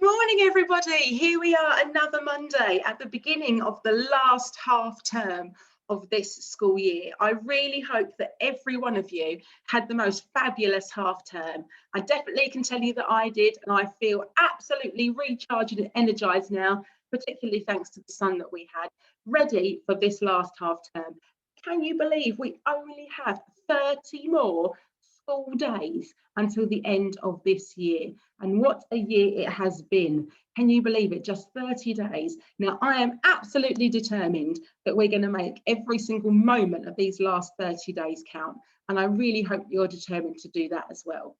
Morning, everybody. Here we are, another Monday at the beginning of the last half term of this school year. I really hope that every one of you had the most fabulous half term. I definitely can tell you that I did, and I feel absolutely recharged and energized now, particularly thanks to the sun that we had, ready for this last half term. Can you believe we only have 30 more school days until the end of this year? And what a year it has been. Can you believe it? Just 30 days. Now, I am absolutely determined that we're going to make every single moment of these last 30 days count. And I really hope you're determined to do that as well.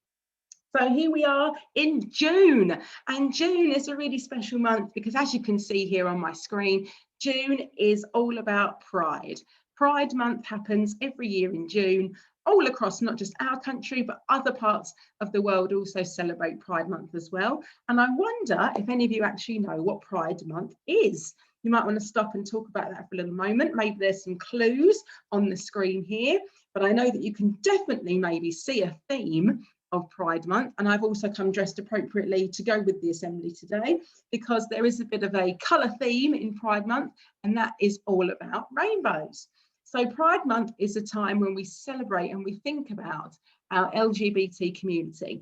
So here we are in June, and June is a really special month because, as you can see here on my screen, June is all about Pride. Pride Month happens every year in June, all across not just our country, but other parts of the world also celebrate Pride Month as well. And I wonder if any of you actually know what Pride Month is. You might want to stop and talk about that for a little moment. Maybe there's some clues on the screen here, but I know that you can definitely maybe see a theme of Pride Month, and I've also come dressed appropriately to go with the assembly today because there is a bit of a colour theme in Pride Month, and that is all about rainbows. So Pride Month is a time when we celebrate and we think about our LGBT community.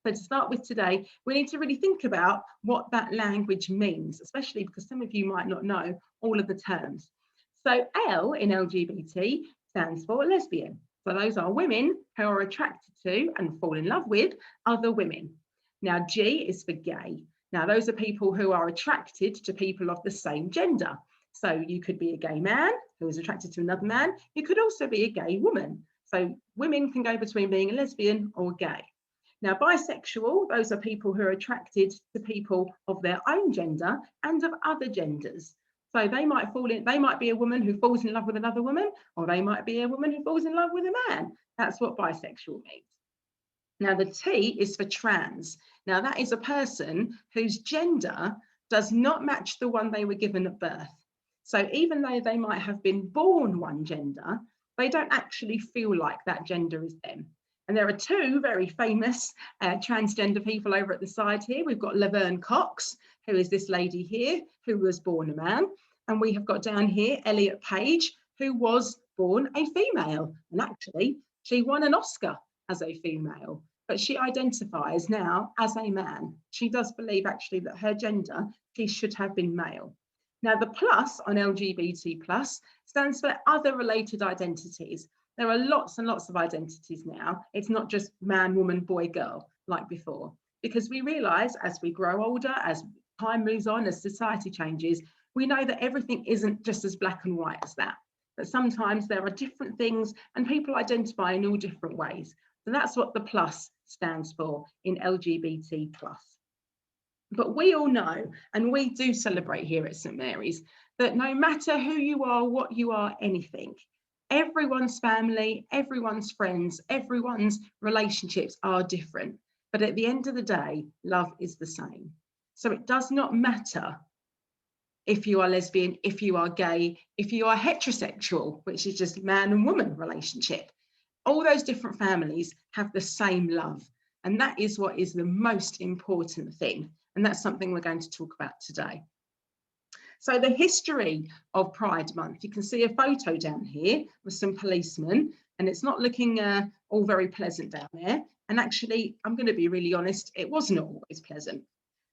So to start with today, we need to really think about what that language means, especially because some of you might not know all of the terms. So L in LGBT stands for lesbian. So those are women who are attracted to and fall in love with other women. Now G is for gay. Now those are people who are attracted to people of the same gender. So you could be a gay man who is attracted to another man. You could also be a gay woman. So women can go between being a lesbian or gay. Now, bisexual, those are people who are attracted to people of their own gender and of other genders. So they might be a woman who falls in love with another woman, or they might be a woman who falls in love with a man. That's what bisexual means. Now, the T is for trans. Now, that is a person whose gender does not match the one they were given at birth. So even though they might have been born one gender, they don't actually feel like that gender is them. And there are two very famous transgender people over at the side here. We've got Laverne Cox, who is this lady here, who was born a man. And we have got down here Elliot Page, who was born a female. And actually, she won an Oscar as a female, but she identifies now as a man. She does believe actually that her gender, she should have been male. Now, the plus on LGBT plus stands for other related identities. There are lots and lots of identities now. It's not just man, woman, boy, girl like before, because we realise as we grow older, as time moves on, as society changes, we know that everything isn't just as black and white as that. But sometimes there are different things and people identify in all different ways. So that's what the plus stands for in LGBT plus. But we all know, and we do celebrate here at St Mary's, that no matter who you are, what you are, anything, everyone's family, everyone's friends, everyone's relationships are different. But at the end of the day, love is the same. So it does not matter if you are lesbian, if you are gay, if you are heterosexual, which is just man and woman relationship. All those different families have the same love. And that is what is the most important thing. And that's something we're going to talk about today. So the history of Pride Month, you can see a photo down here with some policemen, and it's not looking all very pleasant down there. And actually, I'm going to be really honest, it wasn't always pleasant.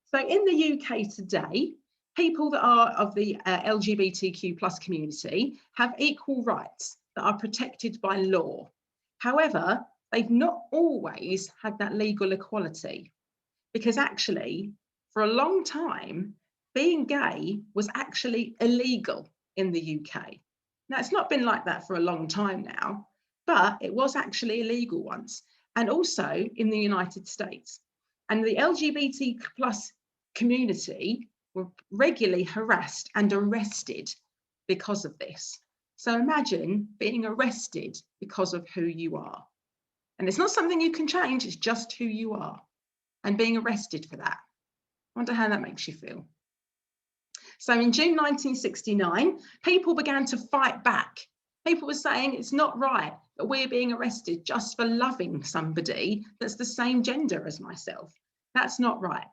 So in the UK today, people that are of the LGBTQ plus community have equal rights that are protected by law. However, they've not always had that legal equality, because actually, for a long time, being gay was actually illegal in the UK. Now, it's not been like that for a long time now, but it was actually illegal once, and also in the United States. And the LGBT plus community were regularly harassed and arrested because of this. So imagine being arrested because of who you are. And it's not something you can change, it's just who you are. And being arrested for that. I wonder how that makes you feel. So in June 1969, people began to fight back. People were saying it's not right that we're being arrested just for loving somebody that's the same gender as myself. That's not right.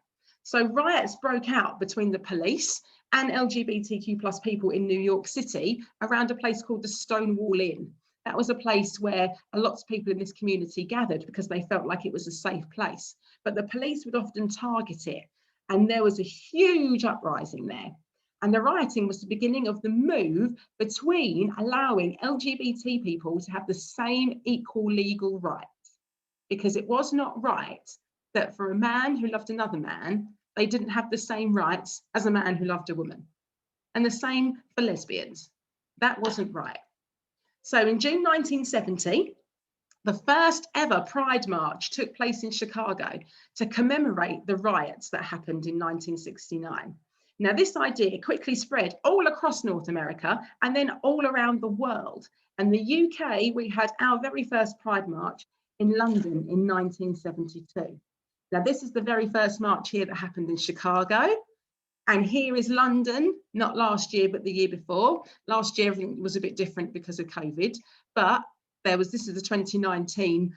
So riots broke out between the police and LGBTQ plus people in New York City around a place called the Stonewall Inn. That was a place where a lot of people in this community gathered because they felt like it was a safe place. But the police would often target it, and there was a huge uprising there. And the rioting was the beginning of the move between allowing LGBT people to have the same equal legal rights, because it was not right that for a man who loved another man, they didn't have the same rights as a man who loved a woman. And the same for lesbians. That wasn't right. So in June 1970, the first ever Pride March took place in Chicago to commemorate the riots that happened in 1969. Now, this idea quickly spread all across North America and then all around the world. And the UK, we had our very first Pride March in London in 1972. Now, this is the very first march here that happened in Chicago. And here is London, not last year, but the year before. Last year, everything was a bit different because of COVID, but this is the 2019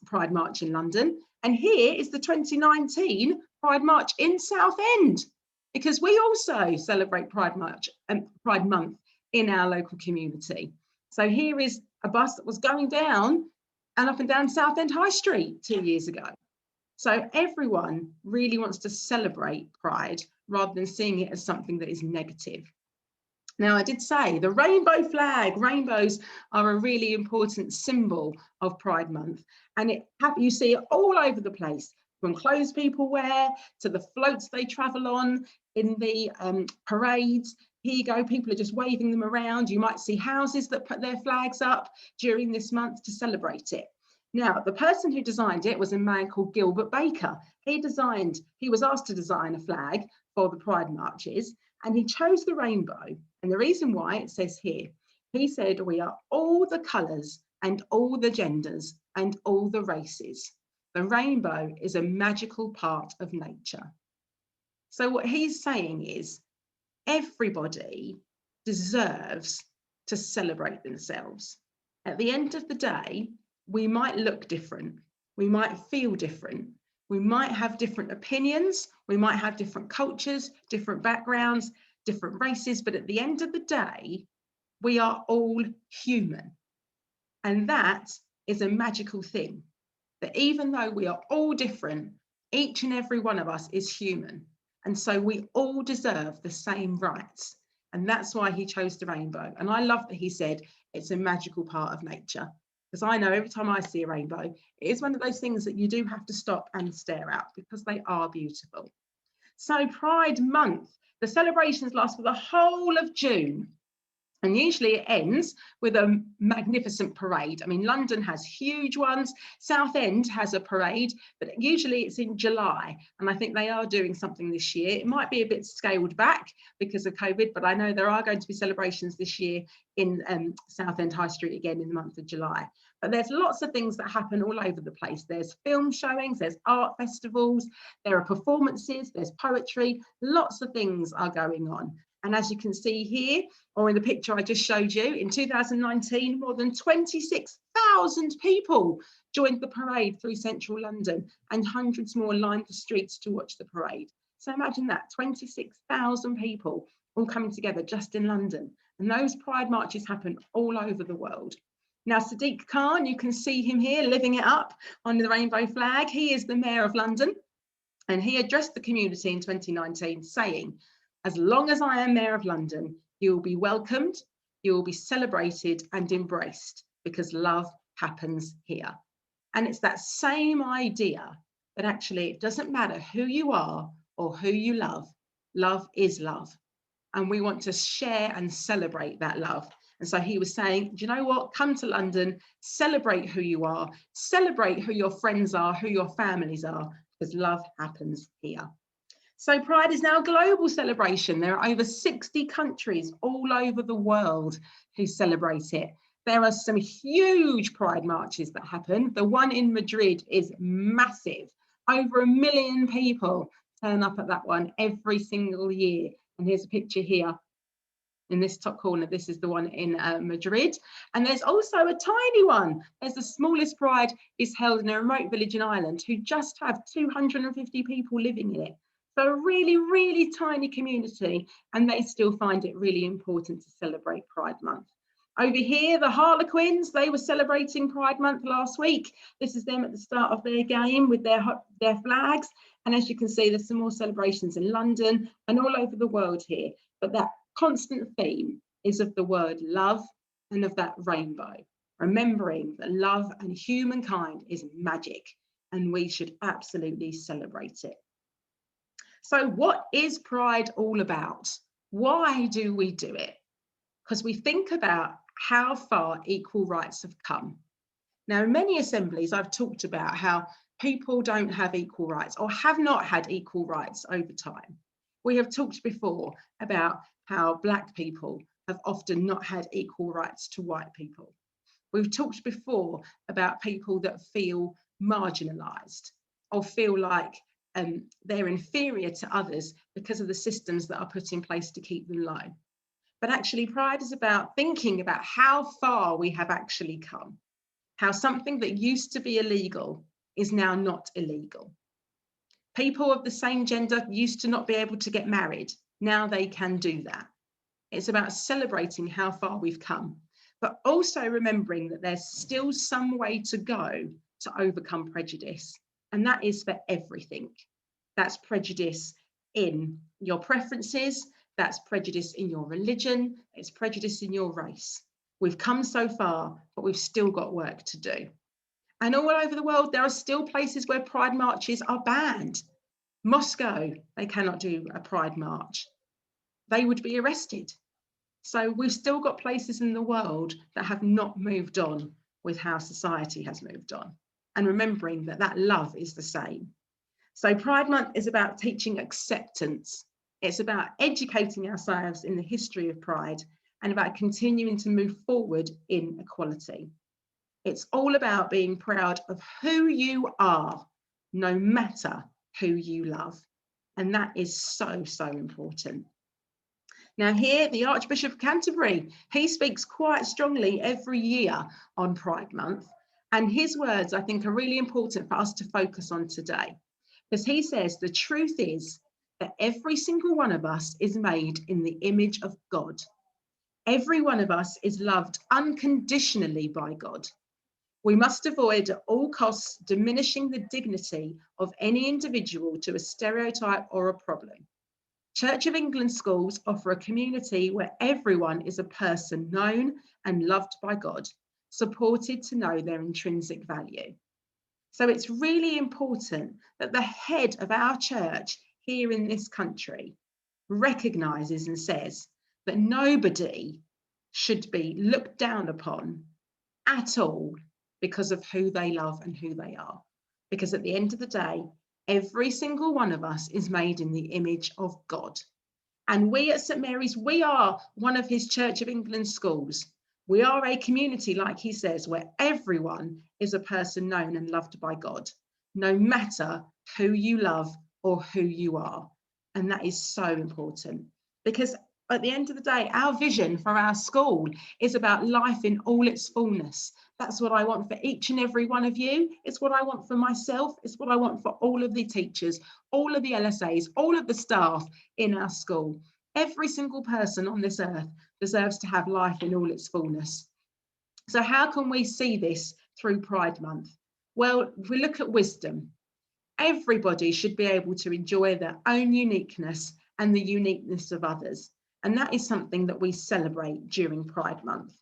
Pride March in London. And here is the 2019 Pride March in Southend, because we also celebrate Pride March and Pride Month in our local community. So here is a bus that was going down and up and down Southend High Street 2 years ago. So everyone really wants to celebrate Pride rather than seeing it as something that is negative. Now, I did say the rainbow flag, rainbows are a really important symbol of Pride Month, and you see it all over the place, from clothes people wear to the floats they travel on in the parades. Here you go, people are just waving them around. You might see houses that put their flags up during this month to celebrate it. Now, the person who designed it was a man called Gilbert Baker. He was asked to design a flag for the Pride marches, and he chose the rainbow. And the reason why, it says here, he said, we are all the colours and all the genders and all the races. The rainbow is a magical part of nature. So what he's saying is everybody deserves to celebrate themselves. At the end of the day, we might look different, we might feel different, we might have different opinions, we might have different cultures, different backgrounds, different races, but at the end of the day, we are all human. And that is a magical thing, that even though we are all different, each and every one of us is human. And so we all deserve the same rights. And that's why he chose the rainbow. And I love that he said it's a magical part of nature. Because I know every time I see a rainbow, it is one of those things that you do have to stop and stare at because they are beautiful. So Pride Month, the celebrations last for the whole of June. And usually it ends with a magnificent parade. I mean, London has huge ones. Southend has a parade, but usually it's in July. And I think they are doing something this year. It might be a bit scaled back because of COVID, but I know there are going to be celebrations this year in Southend High Street again in the month of July. But there's lots of things that happen all over the place. There's film showings, there's art festivals, there are performances, there's poetry, lots of things are going on. And as you can see here, or in the picture I just showed you, in 2019, more than 26,000 people joined the parade through central London, and hundreds more lined the streets to watch the parade. So imagine that, 26,000 people all coming together just in London. And those Pride marches happen all over the world. Now, Sadiq Khan, you can see him here living it up on the rainbow flag. He is the Mayor of London, and he addressed the community in 2019 saying, as long as I am Mayor of London, you will be welcomed, you will be celebrated and embraced because love happens here. And it's that same idea that actually it doesn't matter who you are or who you love, love is love. And we want to share and celebrate that love. And so he was saying, do you know what? Come to London, celebrate who you are, celebrate who your friends are, who your families are, because love happens here. So Pride is now a global celebration. There are over 60 countries all over the world who celebrate it. There are some huge Pride marches that happen. The one in Madrid is massive. Over 1 million people turn up at that one every single year. And here's a picture here in this top corner. This is the one in Madrid. And there's also a tiny one. There's the smallest Pride is held in a remote village in Ireland who just have 250 people living in it. So a really, really tiny community, and they still find it really important to celebrate Pride Month. Over here, the Harlequins, they were celebrating Pride Month last week. This is them at the start of their game with their flags. And as you can see, there's some more celebrations in London and all over the world here. But that constant theme is of the word love and of that rainbow, remembering that love and humankind is magic, and we should absolutely celebrate it. So what is Pride all about? Why do we do it? Because we think about how far equal rights have come. Now, in many assemblies, I've talked about how people don't have equal rights or have not had equal rights over time. We have talked before about how Black people have often not had equal rights to white people. We've talked before about people that feel marginalised or feel like they're inferior to others because of the systems that are put in place to keep them low. But actually, Pride is about thinking about how far we have actually come, how something that used to be illegal is now not illegal. People of the same gender used to not be able to get married. Now they can do that. It's about celebrating how far we've come, but also remembering that there's still some way to go to overcome prejudice. And that is for everything. That's prejudice in your preferences, that's prejudice in your religion, it's prejudice in your race. We've come so far, but we've still got work to do. And all over the world, there are still places where pride marches are banned. Moscow, they cannot do a pride march. They would be arrested. So we've still got places in the world that have not moved on with how society has moved on. And remembering that that love is the same. So Pride Month is about teaching acceptance. It's about educating ourselves in the history of pride and about continuing to move forward in equality. It's all about being proud of who you are, no matter who you love. And that is so, so important. Now here, the Archbishop of Canterbury, he speaks quite strongly every year on Pride Month. And his words, I think, are really important for us to focus on today. Because he says the truth is that every single one of us is made in the image of God. Every one of us is loved unconditionally by God. We must avoid at all costs diminishing the dignity of any individual to a stereotype or a problem. Church of England schools offer a community where everyone is a person known and loved by God, supported to know their intrinsic value. So it's really important that the head of our church here in this country recognises and says that nobody should be looked down upon at all because of who they love and who they are. Because at the end of the day, every single one of us is made in the image of God. And we at St Mary's, we are one of his Church of England schools. We are a community, like he says, where everyone is a person known and loved by God, no matter who you love or who you are. And that is so important, because at the end of the day, our vision for our school is about life in all its fullness. That's what I want for each and every one of you. It's what I want for myself. It's what I want for all of the teachers, all of the LSAs, all of the staff in our school. Every single person on this earth deserves to have life in all its fullness. So how can we see this through Pride Month? Well, if we look at wisdom, everybody should be able to enjoy their own uniqueness and the uniqueness of others. And that is something that we celebrate during Pride Month.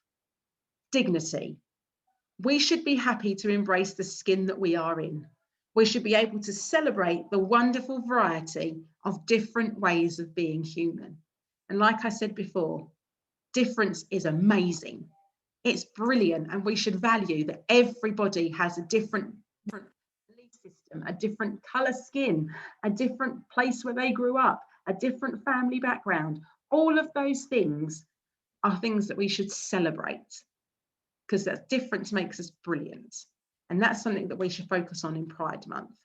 Dignity. We should be happy to embrace the skin that we are in. We should be able to celebrate the wonderful variety of different ways of being human. And like I said before, difference is amazing. It's brilliant, and we should value that everybody has a different belief system, a different colour skin, a different place where they grew up, a different family background. All of those things are things that we should celebrate, because that difference makes us brilliant. And that's something that we should focus on in Pride Month.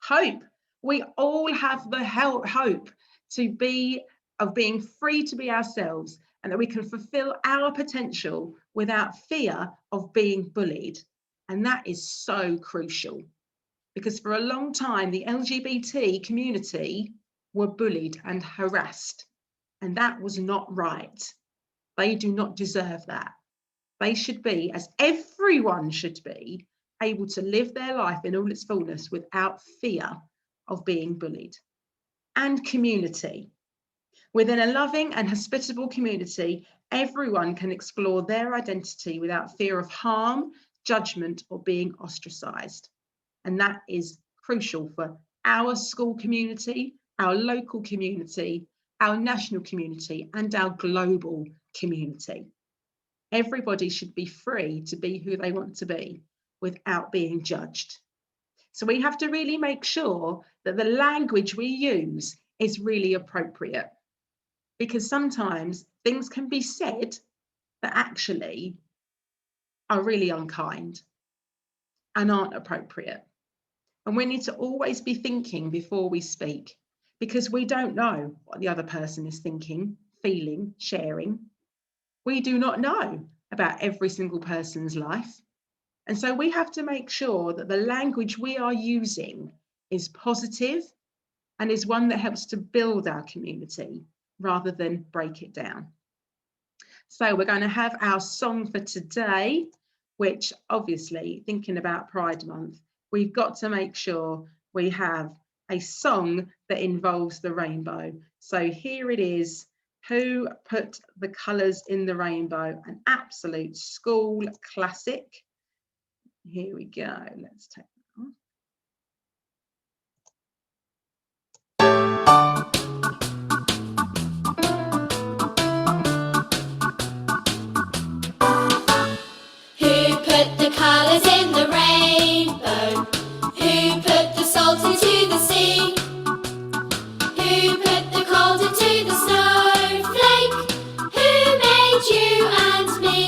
Hope. We all have the hope of being free to be ourselves, and that we can fulfill our potential without fear of being bullied. And that is so crucial. because for a long time, the LGBT community were bullied and harassed, and that was not right. They do not deserve that. They should be, as everyone should be, able to live their life in all its fullness without fear of being bullied. And community. Within a loving and hospitable community, everyone can explore their identity without fear of harm, judgment, or being ostracised. And that is crucial for our school community, our local community, our national community, and our global community. Everybody should be free to be who they want to be without being judged. So we have to really make sure that the language we use is really appropriate, because sometimes things can be said that actually are really unkind and aren't appropriate. And we need to always be thinking before we speak, because we don't know what the other person is thinking, feeling, sharing. We do not know about every single person's life. And so we have to make sure that the language we are using is positive and is one that helps to build our community rather than break it down. So we're going to have our song for today, which obviously, thinking about Pride Month, we've got to make sure we have a song that involves the rainbow. So here it is. Who Put the Colours in the Rainbow? An absolute school classic. Here we go. Let's take that on. Who put the colours in the rainbow? Who put the salt into the sea? Who put the cold into the snowflake? Who made you and me?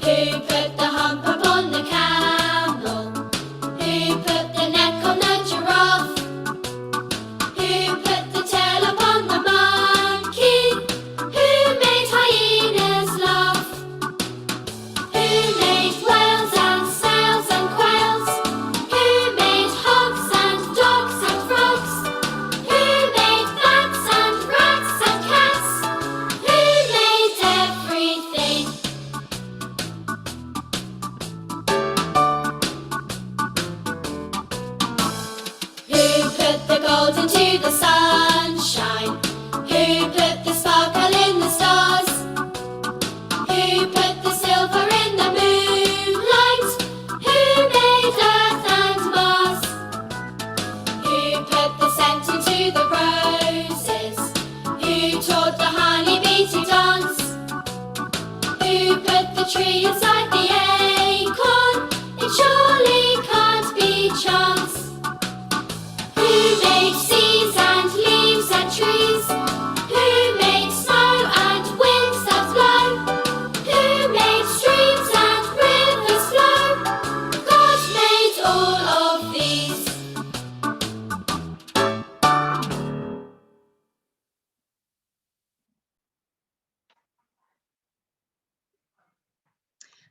Who put the hump upon the camel? Who put the neck on the giraffe? Who put the tail upon the monkey? Who made hyenas laugh? Who made whales and sails and quails? Who made hogs and dogs and frogs? Who made bats and rats and cats? Who made everything? Who put the gold into the sunshine? Who put the sparkle in the stars? Who put the silver in the moonlight? Who made Earth and Mars? Who put the scent into the roses? Who taught the honeybee to dance? Who put the tree inside the acorn? It surely can't be chance. Who made seeds and leaves and trees? Who made snow and winds that blow? Who made streams and rivers flow? God made all of these.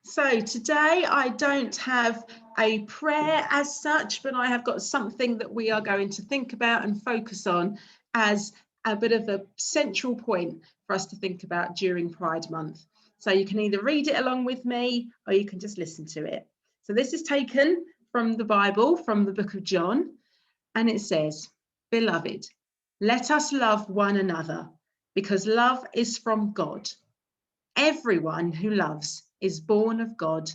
So today I don't have a prayer as such, but I have got something that we are going to think about and focus on as a bit of a central point for us to think about during Pride Month. So you can either read it along with me or you can just listen to it. So this is taken from the Bible, from the book of John, and it says, "Beloved, let us love one another, because love is from God. Everyone who loves is born of God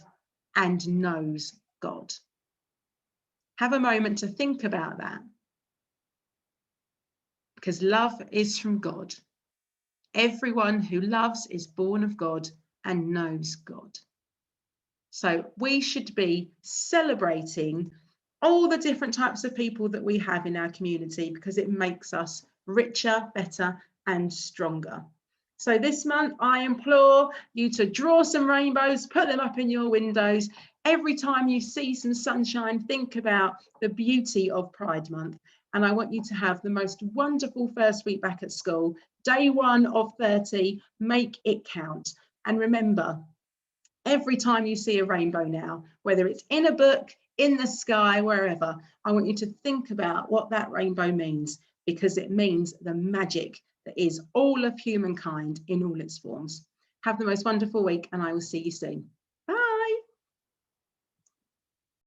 and knows God." Have a moment to think about that, because love is from God. Everyone who loves is born of God and knows God. So we should be celebrating all the different types of people that we have in our community, because it makes us richer, better, and stronger. So this month, I implore you to draw some rainbows, put them up in your windows. Every time you see some sunshine, think about the beauty of Pride Month. And I want you to have the most wonderful first week back at school. Day 1 of 30, make it count. And remember, every time you see a rainbow now, whether it's in a book, in the sky, wherever. I want you to think about what that rainbow means, because it means the magic that is all of humankind in all its forms. Have the most wonderful week, and I will see you soon.